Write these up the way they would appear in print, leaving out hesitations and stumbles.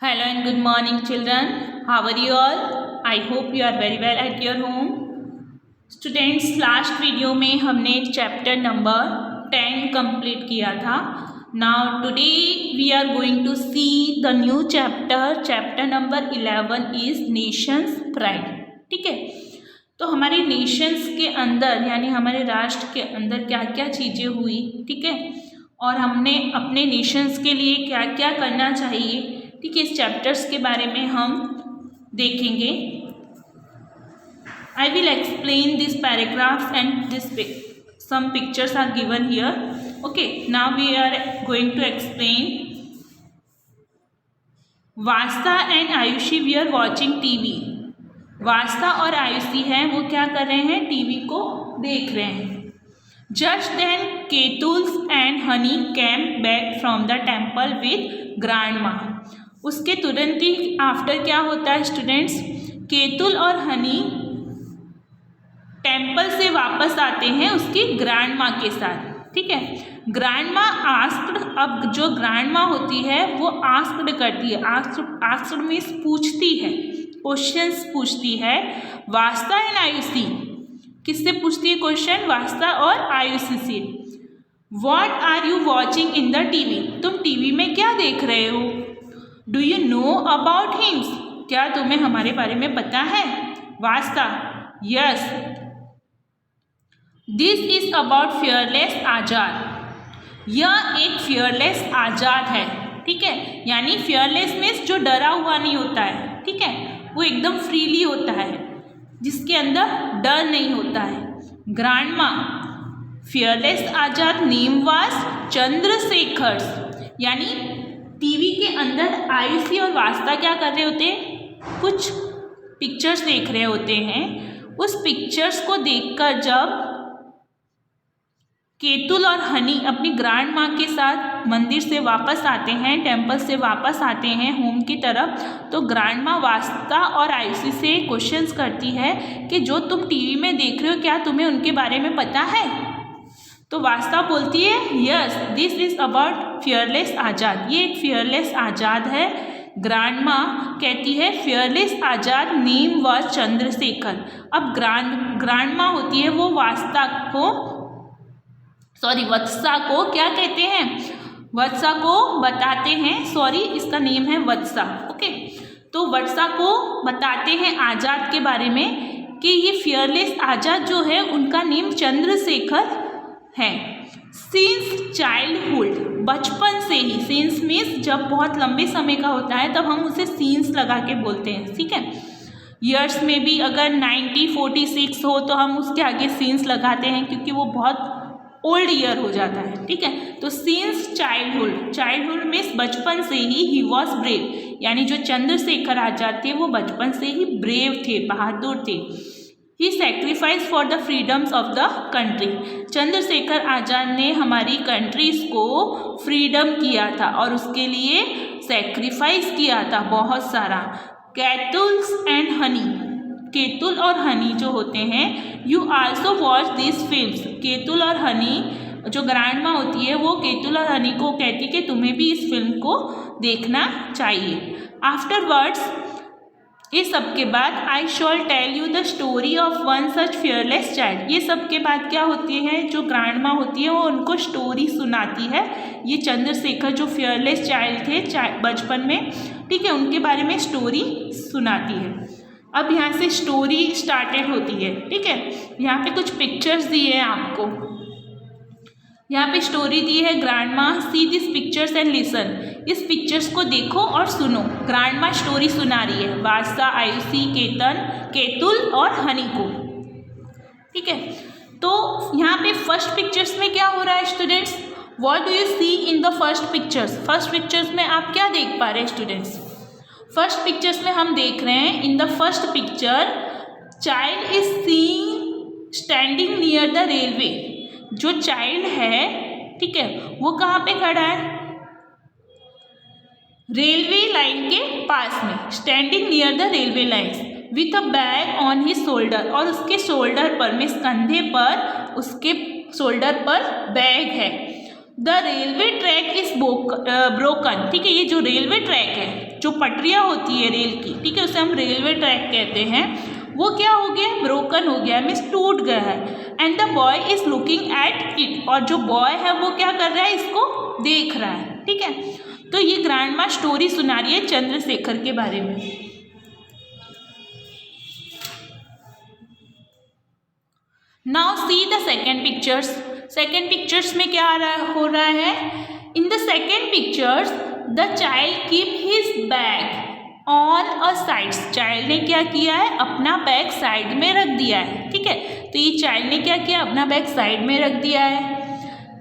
Hello and good morning, children. How are you all? I hope you are very well at your home. Students, last video में हमने chapter number 10 complete किया था. Now today we are going to see the new chapter. Chapter number 11 is nation's pride. ठीक है, तो हमारे Nations के अंदर यानी हमारे राष्ट्र के अंदर क्या क्या चीज़ें हुई, ठीक है, और हमने अपने नेशंस के लिए क्या क्या करना चाहिए, ठीक है, इस चैप्टर्स के बारे में हम देखेंगे. I will explain this paragraphs and this some pictures are given here. Okay, now we are going to explain. Vasta and Ayushi we are watching TV. Vasta और आयुषी हैं वो क्या कर रहे हैं, टीवी को देख रहे हैं. Just then Ketul's and Honey came back from the temple with grandma. उसके तुरंत ही आफ्टर क्या होता है स्टूडेंट्स, केतुल और हनी टेम्पल से वापस आते हैं उसकी ग्रैंडमा के साथ. ठीक है, ग्रैंडमा आस्क्ड. अब जो ग्रैंडमा होती है वो आस्क्ड करती है. आस्क्ड मीन्स पूछती है, क्वेश्चंस पूछती है. वास्ता एंड आयुषी किससे पूछती है क्वेश्चन, वास्ता और आयुषी से. What are you watching in the TV. तुम टीवी में क्या देख रहे हो. Do you know about hims. क्या तुम्हें हमारे बारे में पता है. Vasta, yes. This is about fearless Azad. यह एक फियरलेस आज़ाद है. ठीक है, यानी फियरलेस मीन्स जो डरा हुआ नहीं होता है. ठीक है, वो एकदम फ्रीली होता है, जिसके अंदर डर नहीं होता है. Grandma fearless Azad name was Chandrashekhar. यानी टीवी के अंदर आयुषी और वास्ता क्या कर रहे होते हैं, कुछ पिक्चर्स देख रहे होते हैं. उस पिक्चर्स को देखकर जब केतुल और हनी अपनी ग्रैंड माँ के साथ मंदिर से वापस आते हैं, टेम्पल से वापस आते हैं होम की तरफ, तो ग्रैंड माँ वास्ता और आयुषी से क्वेश्चंस करती है कि जो तुम टीवी में देख रहे हो क्या तुम्हें उनके बारे में पता है. तो वास्ता बोलती है yes this is about fearless Azad. ये एक फियरलेस आज़ाद है. ग्रैंड माँ कहती है fearless Azad name was Chandrashekhar. अब ग्रैंड माँ होती है वो वास्ता को वत्सा को क्या कहते हैं, वत्सा को बताते हैं. इसका नेम है वत्सा. ओके, तो वत्सा को बताते हैं आज़ाद के बारे में कि ये फियरलेस आज़ाद जो है उनका नेम चंद्रशेखर है. सिंस चाइल्डहुड, बचपन से ही. सिंस मीन्स जब बहुत लंबे समय का होता है तब हम उसे सीन्स लगा के बोलते हैं. ठीक है, ईयर्स में भी अगर 9046 हो तो हम उसके आगे सीन्स लगाते हैं क्योंकि वो बहुत ओल्ड ईयर हो जाता है. ठीक है, तो सिंस चाइल्डहुड मीन्स बचपन से ही वॉज ब्रेव. यानी जो चंद्रशेखर आज़ाद थे वो बचपन से ही ब्रेव थे, बहादुर थे. He sacrifice for the freedoms of the country. Chandrashekhar Azad ने हमारी कंट्रीज़ को फ्रीडम किया था और उसके लिए सेक्रीफाइस किया था बहुत सारा. केतुल्स एंड हनी, केतुल और हनी जो होते हैं, you also watch this films. Ketul और हनी जो ग्रैंड माँ होती है वो केतुल और हनी को कहती है कि तुम्हें भी इस फिल्म को देखना चाहिए. आफ्टरवर्ड्स, इस सब के बाद I shall tell you the story of one such fearless child. ये सब के बाद क्या होती है, जो ग्रैंड माँ होती है वो उनको स्टोरी सुनाती है. ये चंद्रशेखर जो फियरलेस चाइल्ड थे बचपन में, ठीक है, उनके बारे में स्टोरी सुनाती है. अब यहाँ से स्टोरी स्टार्टेड होती है. ठीक है, यहाँ पे कुछ पिक्चर्स दिए हैं आपको. यहाँ पे स्टोरी दी है. ग्रैंड माँ see this pictures and listen. इस पिक्चर्स को देखो और सुनो. ग्रैंड माँ स्टोरी सुना रही है वास्ता, आयुषी, केतुल और हनी को. ठीक है, तो यहाँ पे फर्स्ट पिक्चर्स में क्या हो रहा है students, what do you see in the first pictures. First pictures में आप क्या देख पा रहे हैं स्टूडेंट्स. फर्स्ट पिक्चर्स में हम देख रहे हैं इन the first picture child is seeing standing near the railway. जो चाइल्ड है, ठीक है, वो कहाँ पे खड़ा है, रेलवे लाइन के पास में. Standing near the railway lines with a bag on his shoulder. और उसके शोल्डर पर मीन्स कंधे पर, उसके शोल्डर पर बैग है. The railway track is broken. ठीक है, ये जो रेलवे ट्रैक है जो पटरियाँ होती है रेल की, ठीक है, उसे हम रेलवे ट्रैक कहते हैं, वो क्या हो गया, ब्रोकन हो गया, मीन्स टूट गया है। And the boy is looking at it, और जो बॉय है वो क्या कर रहा है, इसको देख रहा है, ठीक है। तो ये ग्रैंड माँ स्टोरी सुना रही है चंद्रशेखर के बारे में। Now see the second pictures. Second pictures में क्या हो रहा है, in the second pictures the child keep his bag on a side. Child ने क्या किया है, अपना बैग साइड में रख दिया है, ठीक है। तो ये चाइल्ड ने क्या किया, अपना बैग साइड में रख दिया है।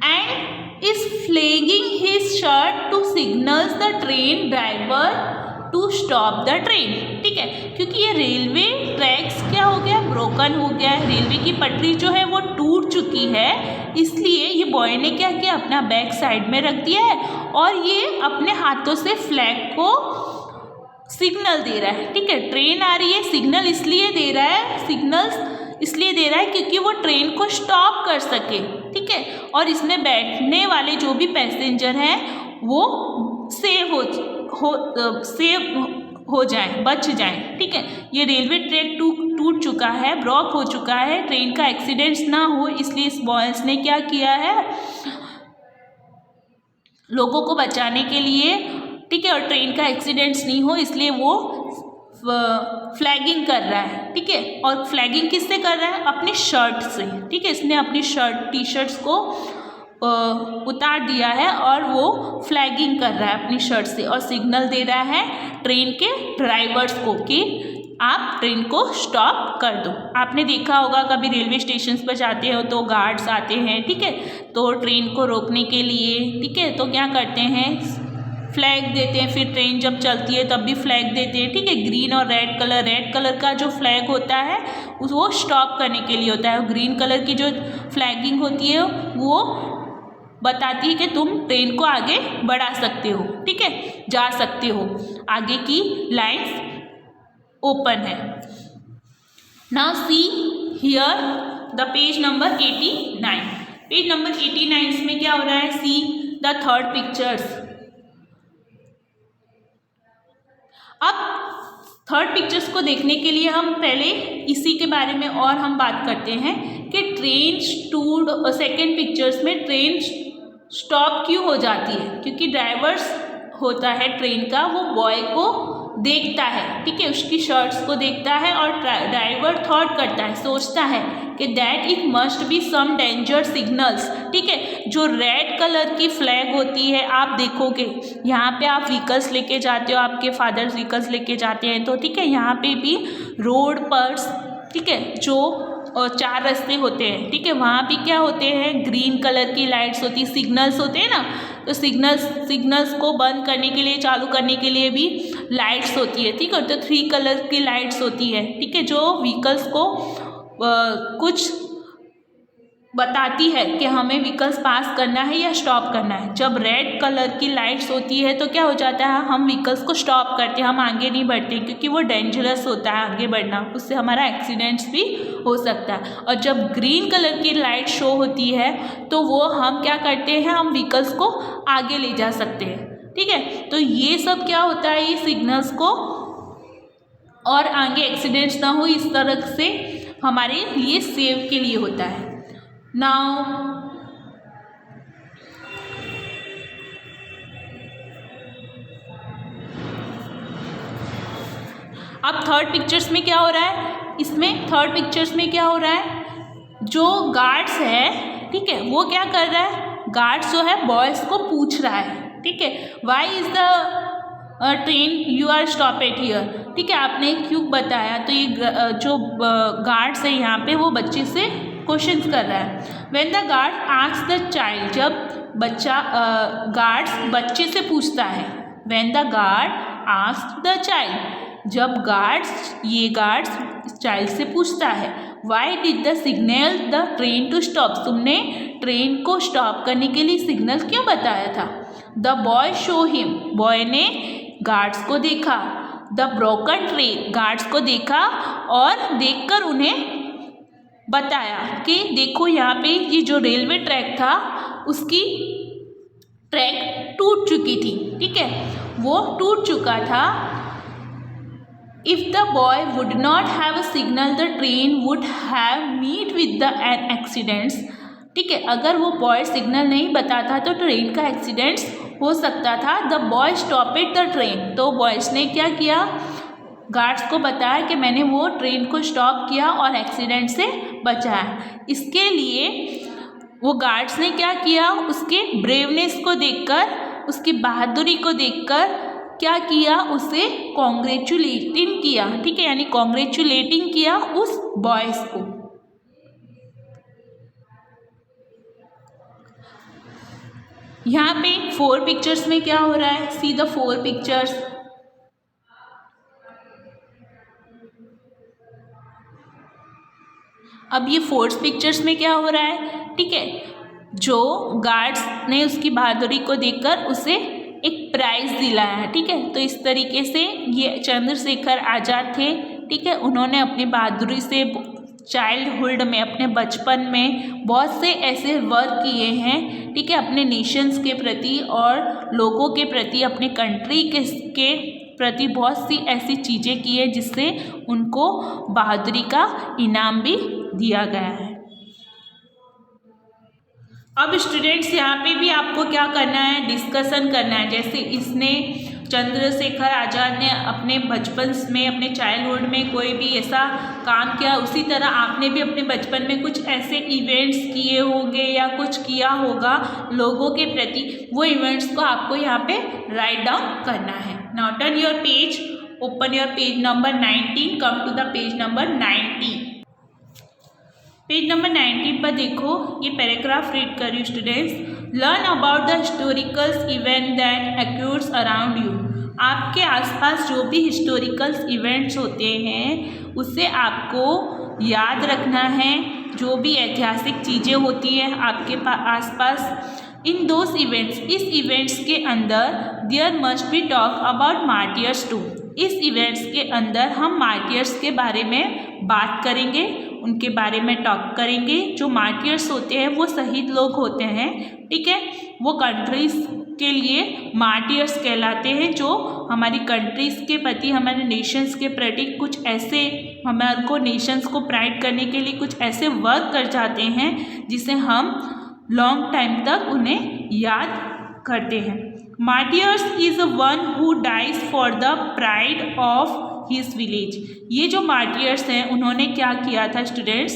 And is flagging his shirt to signals the train driver to stop the train, ठीक है। क्योंकि ये रेलवे ट्रैक्स क्या हो गया, ब्रोकन हो गया है, रेलवे की पटरी जो है वो टूट चुकी है, इसलिए ये बॉय ने क्या किया, अपना बैग साइड में रख दिया है और ये अपने हाथों से फ्लैग को सिग्नल दे रहा है, ठीक है। ट्रेन आ रही है, सिग्नल इसलिए दे रहा है, सिग्नल्स इसलिए दे रहा है क्योंकि वो ट्रेन को स्टॉप कर सके, ठीक है, और इसमें बैठने वाले जो भी पैसेंजर हैं वो सेव हो जाएं, बच जाएं, ठीक है। ये रेलवे ट्रैक टूट चुका है, ब्लॉक हो चुका है, ट्रेन का एक्सीडेंट्स ना हो, इसलिए इस बॉयज़ ने क्या किया है, लोगों को बचाने के लिए, ठीक है, और ट्रेन का एक्सीडेंट्स नहीं हो इसलिए वो फ्लैगिंग कर रहा है, ठीक है। और फ्लैगिंग किससे कर रहा है, अपनी शर्ट से, ठीक है। इसने अपनी टी शर्ट्स को उतार दिया है और वो फ्लैगिंग कर रहा है अपनी शर्ट से और सिग्नल दे रहा है ट्रेन के ड्राइवर्स को कि आप ट्रेन को स्टॉप कर दो। आपने देखा होगा कभी रेलवे स्टेशन पर जाते हो तो गार्ड्स आते हैं, ठीक है, तो ट्रेन को रोकने के लिए, ठीक है, तो क्या करते हैं, फ्लैग देते हैं, फिर ट्रेन जब चलती है तब भी फ्लैग देते हैं, ठीक है। ग्रीन और रेड कलर का जो फ्लैग होता है वो स्टॉप करने के लिए होता है, ग्रीन कलर की जो फ्लैगिंग होती है वो बताती है कि तुम ट्रेन को आगे बढ़ा सकते हो, ठीक है, जा सकते हो, आगे की लाइन्स ओपन है। Now see here the page number 89। Page number 89 में क्या हो रहा है, सी द थर्ड पिक्चर्स। अब थर्ड पिक्चर्स को देखने के लिए हम पहले इसी के बारे में और हम बात करते हैं कि ट्रेन सेकेंड पिक्चर्स में ट्रेन स्टॉप क्यों हो जाती है, क्योंकि ड्राइवर्स होता है ट्रेन का, वो बॉय को देखता है, ठीक है, उसकी शर्ट्स को देखता है और ड्राइवर थॉट करता है, सोचता है कि that it must be some danger signals, ठीक है। जो रेड कलर की फ्लैग होती है, आप देखोगे यहाँ पे आप व्हीकल्स लेके जाते हो, आपके फादर व्हीकल्स लेके जाते हैं तो, ठीक है, यहाँ पे भी रोड पर, ठीक है, जो चार रास्ते होते हैं, ठीक है, वहाँ भी क्या होते हैं, ग्रीन कलर की लाइट्स होती, सिग्नल्स होते हैं ना, तो सिग्नल्स को बंद करने के लिए, चालू करने के लिए भी लाइट्स होती है, ठीक है। तो 3 कलर की लाइट्स होती है, ठीक है, जो व्हीकल्स को कुछ बताती है कि हमें व्हीकल्स पास करना है या स्टॉप करना है। जब रेड कलर की लाइट्स होती है तो क्या हो जाता है, हम व्हीकल्स को स्टॉप करते हैं, हम आगे नहीं बढ़ते क्योंकि वो डेंजरस होता है आगे बढ़ना, उससे हमारा एक्सीडेंट्स भी हो सकता है। और जब ग्रीन कलर की लाइट शो होती है तो वो हम क्या करते हैं, हम व्हीकल्स को आगे ले जा सकते हैं, ठीक है। तो ये सब क्या होता है, ये सिग्नल्स को और आगे एक्सीडेंट्स ना हो इस तरह से हमारे लिए सेव के लिए होता है। नाउ अब थर्ड पिक्चर्स में क्या हो रहा है, इसमें थर्ड पिक्चर्स में क्या हो रहा है, जो गार्ड्स है, ठीक है, वो क्या कर रहा है, गार्ड्स जो है बॉयज़ को पूछ रहा है, ठीक है, why is the train you are stop at here, ठीक है, आपने क्यों बताया। तो ये जो गार्ड्स है यहाँ पे वो बच्चे से क्वेश्चंस कर रहा है। When the guard asks the child, जब बच्चा गार्ड्स बच्चे से पूछता है, when the guard asks the child, जब ये गार्ड्स चाइल्ड से पूछता है, why did the signal the train to stop, तुमने ट्रेन को स्टॉप करने के लिए सिग्नल क्यों बताया था। The boy show him, boy ने गार्ड्स को देखा, द ब्रोकन ट्रेन, गार्ड्स को देखा और देखकर उन्हें बताया कि देखो यहाँ पे ये जो रेलवे ट्रैक था उसकी ट्रैक टूट चुकी थी, ठीक है। वो टूट चुका था। If the boy would not have a signal, the train would have meet with the accidents. ठीक है, अगर वो बॉय सिग्नल नहीं बताता तो ट्रेन का एक्सीडेंट्स हो सकता था। The boy stopped the train, तो बॉयज़ ने क्या किया, गार्ड्स को बताया कि मैंने वो ट्रेन को स्टॉप किया और एक्सीडेंट से बचाया। इसके लिए वो गार्ड्स ने क्या किया, उसके ब्रेवनेस को देखकर, उसकी बहादुरी को देखकर क्या किया, उसे कॉन्ग्रेचुलेटिंग किया। ठीक है, यानी कॉन्ग्रेचुलेटिंग किया उस बॉयज़ को। यहाँ पे 4 पिक्चर्स में क्या हो रहा है, सी द 4 पिक्चर्स। अब ये 4 पिक्चर्स में क्या हो रहा है, ठीक है, जो गार्ड्स ने उसकी बहादुरी को देखकर उसे एक प्राइज़ दिलाया है। ठीक है, तो इस तरीके से ये चंद्रशेखर आज़ाद थे। ठीक है, उन्होंने अपनी बहादुरी से चाइल्डहुड में, अपने बचपन में बहुत से ऐसे वर्क किए हैं। ठीक है, अपने नेशंस के प्रति और लोगों के प्रति, अपने कंट्री के प्रति बहुत सी ऐसी चीज़ें की है जिससे उनको बहादुरी का इनाम भी दिया गया है। अब स्टूडेंट्स यहाँ पे भी आपको क्या करना है, डिस्कशन करना है। जैसे इसने चंद्रशेखर आज़ाद ने अपने बचपन में, अपने चाइल्डहुड में कोई भी ऐसा काम किया, उसी तरह आपने भी अपने बचपन में कुछ ऐसे इवेंट्स किए होंगे या कुछ किया होगा लोगों के प्रति। वो इवेंट्स को आपको यहाँ पे राइट डाउन करना है। Now turn your page, open your page number 19, come to the page number 90। Page number 19 पर देखो, ये पैराग्राफ रीड करिए students. Learn about the historical event that occurs around you. आपके आसपास जो भी हिस्टोरिकल इवेंट्स होते हैं उसे आपको याद रखना है। जो भी ऐतिहासिक चीज़ें होती हैं आपके आसपास, इन दोज इवेंट्स, इस इवेंट्स के अंदर there must be talk about martyrs too. इस इवेंट्स के अंदर हम मार्टियर्स के बारे में बात करेंगे, उनके बारे में टॉक करेंगे। जो मार्टियर्स होते हैं वो शहीद लोग होते हैं। ठीक है, वो कंट्रीज़ के लिए मार्टियर्स कहलाते हैं, जो हमारी कंट्रीज़ के प्रति, हमारे नेशंस के प्रति कुछ ऐसे, हमारे को नेशंस को प्राइड करने के लिए कुछ ऐसे वर्क कर जाते हैं जिसे हम लॉन्ग टाइम तक उन्हें याद करते हैं। Martyrs is one who dies for the pride of his village. ये जो मार्टियर्स हैं उन्होंने क्या किया था स्टूडेंट्स,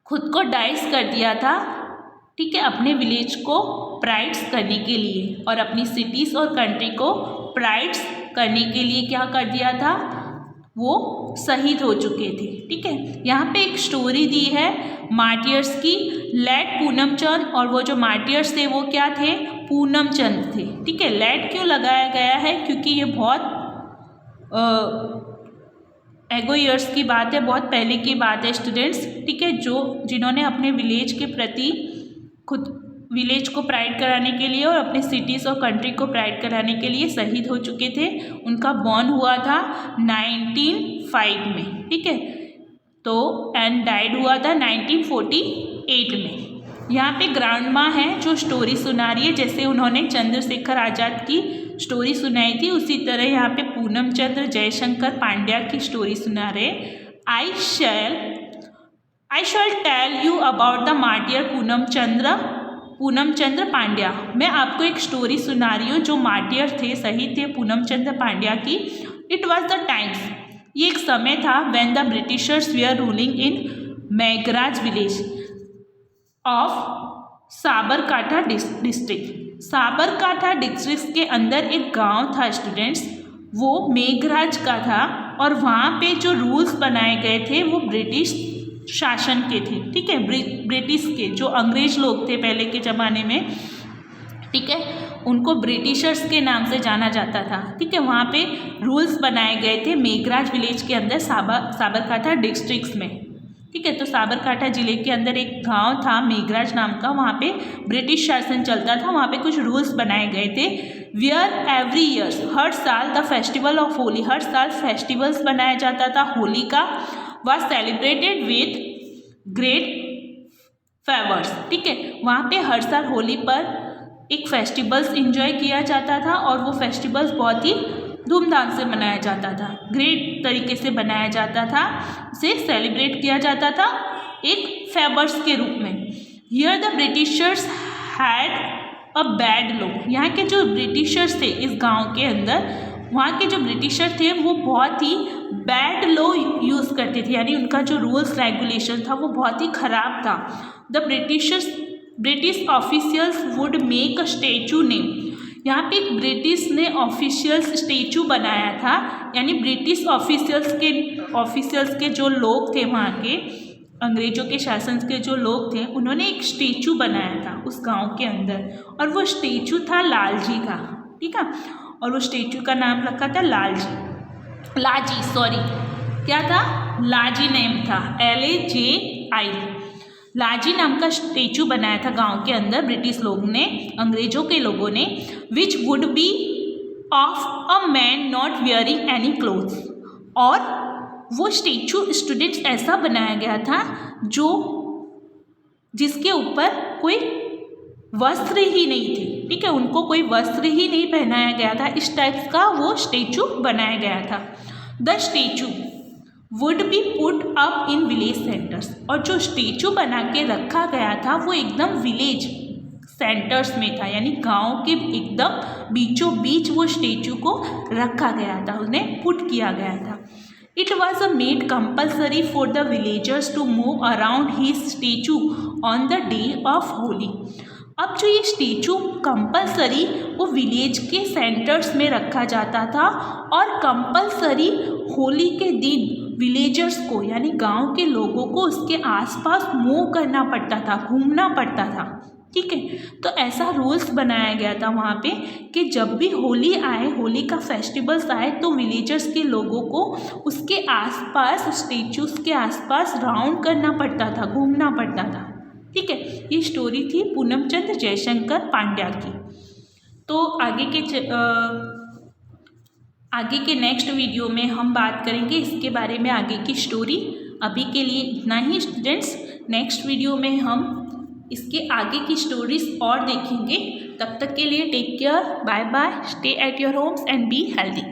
खुद को डाइस कर दिया था। ठीक है, अपने विलेज को प्राइड्स करने के लिए और अपनी सिटीज़ और कंट्री को प्राइड्स करने के लिए क्या कर दिया था, वो शहीद हो चुके थे। ठीक है, यहाँ पे एक स्टोरी दी है मार्टियर्स की, लैट पूनमचंद। और वो जो मार्टियर्स थे वो क्या थे, पूनमचंद थे। ठीक है, लैट क्यों लगाया गया है, क्योंकि ये बहुत एगो ईयर्स की बात है, बहुत पहले की बात है स्टूडेंट्स। ठीक है, जिन्होंने अपने विलेज के प्रति, खुद विलेज को प्राइड कराने के लिए और अपने सिटीज़ और कंट्री को प्राइड कराने के लिए शहीद हो चुके थे। उनका बॉर्न हुआ था 1905 में। ठीक है, तो एंड डाइड हुआ था 1948 में। यहाँ पे ग्रांड माँ है जो स्टोरी सुना रही है, जैसे उन्होंने चंद्रशेखर आज़ाद की स्टोरी सुनाई थी उसी तरह यहाँ पे पूनम चंद्र जयशंकर पांड्या की स्टोरी सुना रहे। I shall tell you about the martyr Poonam Chandra Pandya. मैं आपको एक स्टोरी सुना रही हूँ जो मार्टियर थे, शहीद थे पूनम चंद्र पांड्या की। इट वॉज द टाइम्स, ये एक समय था when the Britishers were ruling in Meghraj village of Sabarkantha district. Sabarkantha district के अंदर एक गांव था स्टूडेंट्स, वो मेघराज का था और वहाँ पे जो रूल्स बनाए गए थे वो ब्रिटिश शासन के थे। ठीक है, ब्रिटिश के जो अंग्रेज लोग थे पहले के ज़माने में, ठीक है, उनको ब्रिटिशर्स के नाम से जाना जाता था। ठीक है, वहाँ पे रूल्स बनाए गए थे मेघराज विलेज के अंदर साबरकाठा डिस्ट्रिक्ट में। ठीक है, तो साबरकाठा ज़िले के अंदर एक गांव था मेघराज नाम का, वहाँ पे ब्रिटिश शासन चलता था। वहाँ पे कुछ रूल्स बनाए गए थे। वेयर एवरी ईयर्स, हर साल द फेस्टिवल ऑफ होली, हर साल फेस्टिवल्स बनाया जाता था होली का, was celebrated with great favours. ठीक है, वहाँ पे हर साल होली पर एक फेस्टिवल्स इंजॉय किया जाता था और वो फेस्टिवल्स बहुत ही धूमधाम से मनाया जाता था, ग्रेट तरीके से बनाया जाता था, उसे सेलिब्रेट किया जाता था एक फेवर्स के रूप में। Here the Britishers had a bad law. यहाँ के जो ब्रिटिशर्स थे इस गांव के अंदर, वहाँ के जो ब्रिटिशर थे वो बहुत ही बैड लॉ यूज़ करते थे, यानी उनका जो रूल्स रेगुलेशन था वो बहुत ही ख़राब था। The British officials would make a statue name. यहाँ पे एक ब्रिटिश ने ऑफिशियल्स स्टेचू बनाया था, यानी ब्रिटिश ऑफिशियल्स के जो लोग थे वहाँ के, अंग्रेज़ों के शासन के जो लोग थे, उन्होंने एक स्टेचू बनाया था उस गांव के अंदर, और वो स्टेचू था लालजी का, ठीक है। और वो स्टेचू का नाम रखा था क्या था, लाजी नेम था, LAJI। लाजी नाम का स्टेचू बनाया था गांव के अंदर ब्रिटिश लोगों ने, अंग्रेजों के लोगों ने, which would be of a man not wearing any clothes. और वो स्टेचू स्टूडेंट्स ऐसा बनाया गया था जिसके ऊपर कोई वस्त्र ही नहीं थे, ठीक है, उनको कोई वस्त्र ही नहीं पहनाया गया था, इस टाइप का वो स्टेचू बनाया गया था। The statue would be put up in village centres. और जो स्टेचू बना के रखा गया था वो एकदम विलेज सेंटर्स में था, यानी गांव के एकदम बीचों बीच वो स्टेचू को रखा गया था, उन्हें पुट किया गया था। It was a made compulsory for the villagers to move around his statue on the day of Holi. अब जो ये स्टेचू कंपल्सरी वो विलेज के सेंटर्स में रखा जाता था, और कंपल्सरी होली के दिन विलेजर्स को, यानी गांव के लोगों को उसके आसपास मूव करना पड़ता था, घूमना पड़ता था, ठीक है। तो ऐसा रूल्स बनाया गया था वहाँ पे कि जब भी होली आए, होली का फेस्टिवल्स आए, तो विलेजर्स के लोगों को उसके आसपास, स्टेचूज के आसपास राउंड करना पड़ता था, घूमना पड़ता था, ठीक है। ये स्टोरी थी पूनमचंद जयशंकर पांड्या की। तो आगे के नेक्स्ट वीडियो में हम बात करेंगे इसके बारे में, आगे की स्टोरी। अभी के लिए इतना ही स्टूडेंट्स, नेक्स्ट वीडियो में हम इसके आगे की स्टोरीज और देखेंगे। तब तक के लिए take care, bye bye, stay at your homes and be healthy.